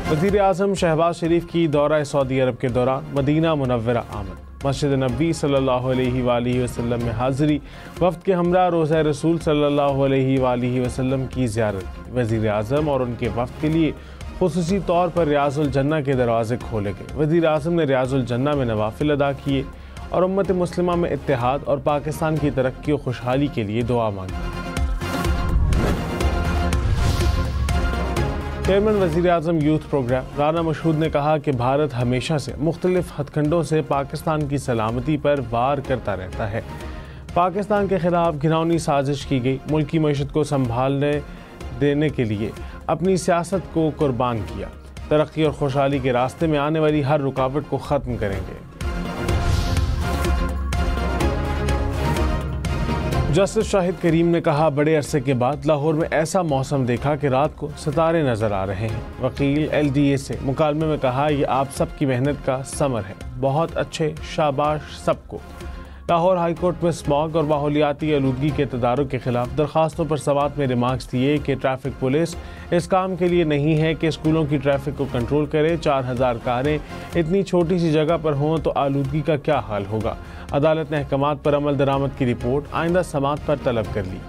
वज़ीर आज़म शहबाज शरीफ की दौरा सऊदी अरब के दौरान मदीना मुनव्वरा आमद। मस्जिद नबी सल्लल्लाहु अलैहि वसल्लम में हाज़िरी। वफ़द के हमरा रोज़ा रसूल सल्लल्लाहु अलैहि वसल्लम की ज़ियारत। वज़ीर आज़म और उनके वफ़द के लिए खुसूसी तौर पर रियाज़ुल जन्ना के दरवाज़े खोले गए। वज़ीर आज़म ने रियाज़ुल जन्ना में नवाफिल अदा किए और उम्मत मुस्लिमा में इत्तेहाद और पाकिस्तान की तरक्की और खुशहाली के लिए दुआ मांगी। चेयरमैन वज़ीर आज़म यूथ प्रोग्राम राना मशहूद ने कहा कि भारत हमेशा से मुख्तलिफ हथकंडों से पाकिस्तान की सलामती पर वार करता रहता है। पाकिस्तान के खिलाफ घिनौनी साजिश की गई। मुल्क की मईशत को संभालने देने के लिए अपनी सियासत को कुर्बान किया। तरक्की और खुशहाली के रास्ते में आने वाली हर रुकावट को ख़त्म करेंगे। जस्टिस शाहिद करीम ने कहा, बड़े अरसे के बाद लाहौर में ऐसा मौसम देखा कि रात को सितारे नजर आ रहे हैं। वकील LDA से मुकालमे में कहा, ये आप सबकी मेहनत का समर है। बहुत अच्छे, शाबाश सबको। लाहौर हाईकोर्ट में स्मॉग और माहौलियाती आलूदगी के तदारुक के खिलाफ दरखास्तों पर समाअत में रिमार्क्स दिए कि ट्रैफिक पुलिस इस काम के लिए नहीं है कि स्कूलों की ट्रैफिक को कंट्रोल करे। 4000 कारें इतनी छोटी सी जगह पर हों तो आलूदगी का क्या हाल होगा। अदालत ने अहकामात पर अमल दरामद की रिपोर्ट आइंदा समाअत पर तलब कर ली।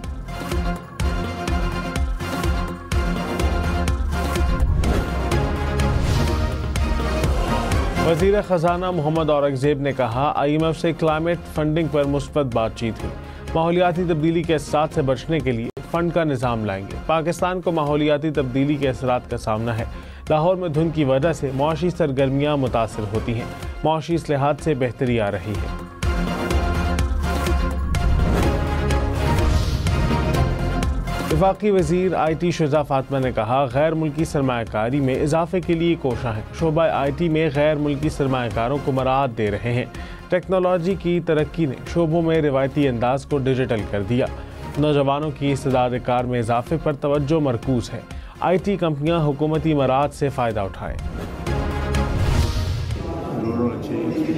वज़ीर ख़ज़ाना मोहम्मद औरंगज़ेब ने कहा, IMF से क्लाइमेट फंडिंग पर मुस्बत बातचीत हुई। माहौलियाती तब्दीली के असरात से बचने के लिए फ़ंड का निज़ाम लाएंगे। पाकिस्तान को माहौलियाती तब्दीली के असरात का सामना है। लाहौर में धुंध की वजह से मुआशी सरगर्मियाँ मुतासिर होती हैं। मुआशी इस्लाहात से बेहतरी आ रही है। वफाकी वज़ीर IT शुजा फातिमा ने कहा, गैर मुल्की सरमायाकारी में इजाफे के लिए कोशा है। शोबा IT में गैर मुल्की सरमायाकारों को मराहत दे रहे हैं। टेक्नोलॉजी की तरक्की ने शोबों में रिवायती अंदाज को डिजिटल कर दिया। नौजवानों की इस्तेदाद कार में इजाफे पर तवज्जो मरकूज है। IT कंपनियां हुकूमती मराहत से फ़ायदा उठाएं।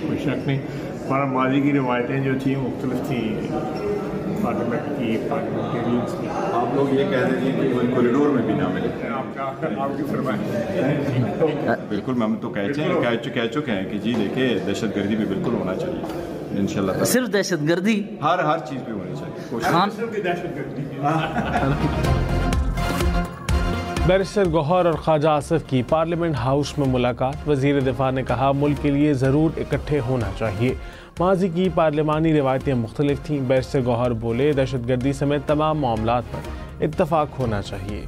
कोई शक नहीं, हमारा माजी की रिवायतें जो थी मुख्तलिफ थी। पार्लियामेंट की पार्लियामेंटेरियंस की आप लोग ये कह दीजिए कि वो कॉरिडोर में भी ना मिले। आपकी फरमाइश। बिल्कुल, हम तो कह चुके हैं कि जी देखिए दहशतगर्दी भी बिल्कुल होना चाहिए इंशाल्लाह। सिर्फ दहशतगर्दी हर चीज़ पे होनी चाहिए। बैरिस्टर गौहर और ख्वाजा आसिफ की पार्लियामेंट हाउस में मुलाकात। वज़ीर दिफा ने कहा, मुल्क के लिए ज़रूर इकट्ठे होना चाहिए। माजी की पार्लियामानी रिवायतें मुख्तलिफ थीं। बैरिस्टर गौहर बोले, दहशतगर्दी समेत तमाम मामलात पर इत्तफाक होना चाहिए।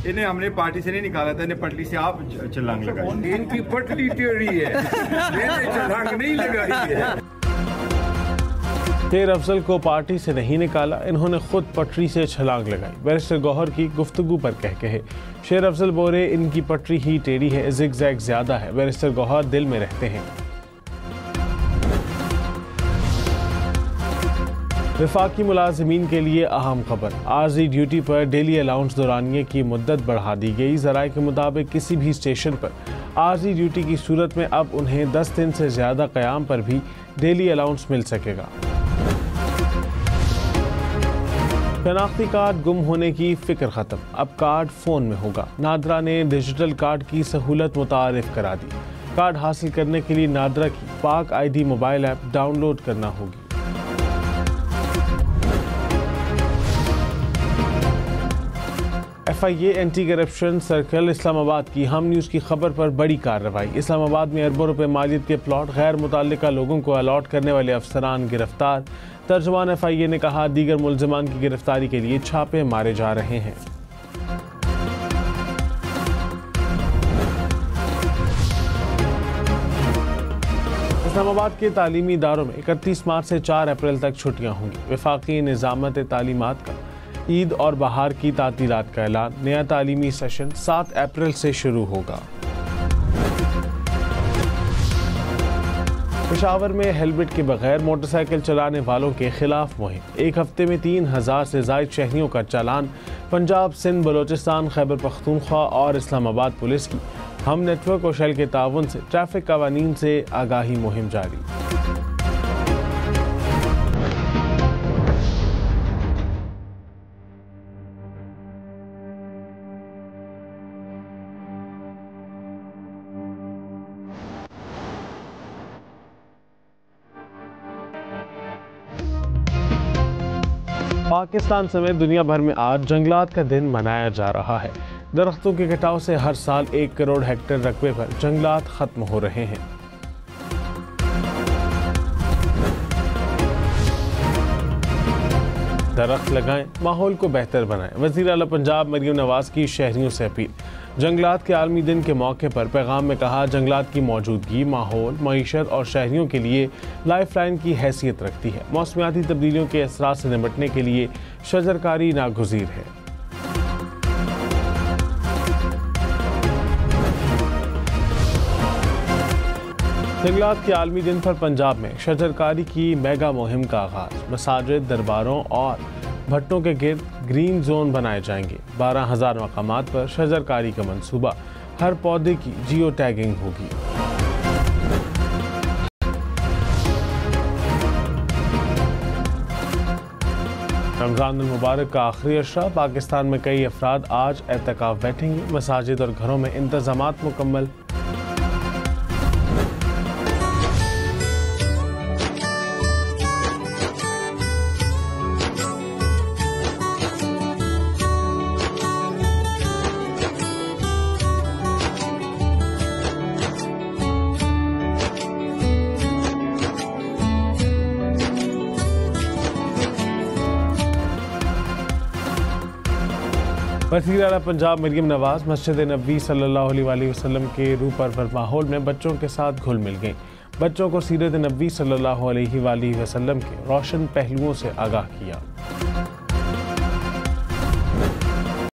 इन्हें हमने पार्टी से नहीं निकाला था, इन्हें पटली से आप छलांग लगाई। इनकी पटली टेढ़ी है, छलांग नहीं लगाई है। शेर अफजल को पार्टी से नहीं निकाला, इन्होंने खुद पटरी से छलांग लगाई। बैरिस्टर गौहर की गुफ्तगू पर कहे शेर अफजल बोले, इनकी पटरी ही टेढ़ी है, जिगजैग ज्यादा है। बैरिस्टर गौहर दिल में रहते हैं। वफाकी मुलाजिमीन के लिए अहम खबर। आर्जी ड्यूटी पर डेली अलाउंस दौरानिए की मुद्दत बढ़ा दी गई। ज़राए के मुताबिक किसी भी स्टेशन पर आर्जी ड्यूटी की सूरत में अब उन्हें 10 दिन से ज़्यादा क़याम पर भी डेली अलाउंस मिल सकेगा। शनाख्ती कार्ड गुम होने की फ़िक्र ख़त्म, अब कार्ड फ़ोन में होगा। नादरा ने डिजिटल कार्ड की सहूलत मुतारिफ करा दी। कार्ड हासिल करने के लिए नादरा की पाक ID मोबाइल ऐप डाउनलोड करना होगी। FIA anti corruption circle Islamabad की हम न्यूज़ की खबर पर बड़ी कार्रवाई। इस्लामाबाद में अरबों रुपए मालियत के प्लॉट गैर मुतल्लिका लोगों को अलॉट करने वाले अफसरान गिरफ्तार। तर्जुमान FIA ने कहा, दीगर मुल्ज़िमान की गिरफ्तारी के लिए छापे मारे जा रहे हैं। इस्लामाबाद के तालीमी इदारों में 31 मार्च से 4 अप्रैल तक छुट्टियां होंगी। वफाकी निज़ामत तालीमात का ईद और बहार की तातीलात का ऐलान। नया तालीमी सेशन 7 अप्रैल से शुरू होगा। पेशावर में हेलमेट के बगैर मोटरसाइकिल चलाने वालों के खिलाफ मुहिम। एक हफ्ते में 3000 से ज़ायद शहरियों का चालान। पंजाब, सिंध, बलोचिस्तान, खैबर पख्तूनख्वा और इस्लामाबाद पुलिस की हम नेटवर्क और शेल के ताउन से ट्रैफिक कवानीन से आगाही मुहिम जारी। पाकिस्तान समेत दुनिया भर में आज जंगलात का दिन मनाया जा रहा है। दरख्तों के कटाव से हर साल 1 करोड़ हेक्टेयर रकबे पर जंगलात खत्म हो रहे हैं। दरख्त लगाएं, माहौल को बेहतर बनाएं। वज़ीर आला पंजाब मरियम नवाज की शहरियों से अपील। जंगलात के आलमी दिन के मौके पर पैगाम में कहा, जंगलात की मौजूदगी माहौल, मईशत और शहरियों के लिए लाइफलाइन की हैसियत रखती है। मौसमियाती तब्दीलियों के असरात से निपटने के लिए शजरकारी नागुज़ीर है। जंगलात के आलमी दिन पर पंजाब में शजरकारी की मेगा मुहिम का आगाज। मसाजिद, दरबारों और भट्टों के गिर्द ग्रीन जोन बनाए जाएंगे। 12,000 मकामात पर शजरकारी का मंसूबा। हर पौधे की जियो टैगिंग होगी। रमज़ान मुबारक का आखिरी अशरा। पाकिस्तान में कई अफराद आज एतकाफ बैठेंगे। मसाजिद और घरों में इंतजामात मुकम्मल। वज़ीर आला पंजाब मरियम नवाज मस्जिद नबी सल्लल्लाहु अलैहि वसल्लम के रूह परवर माहौल में बच्चों के साथ घुल मिल गईं। बच्चों को सीरत नबी सल्लल्लाहु अलैहि वसल्लम के रोशन पहलुओं से आगाह किया।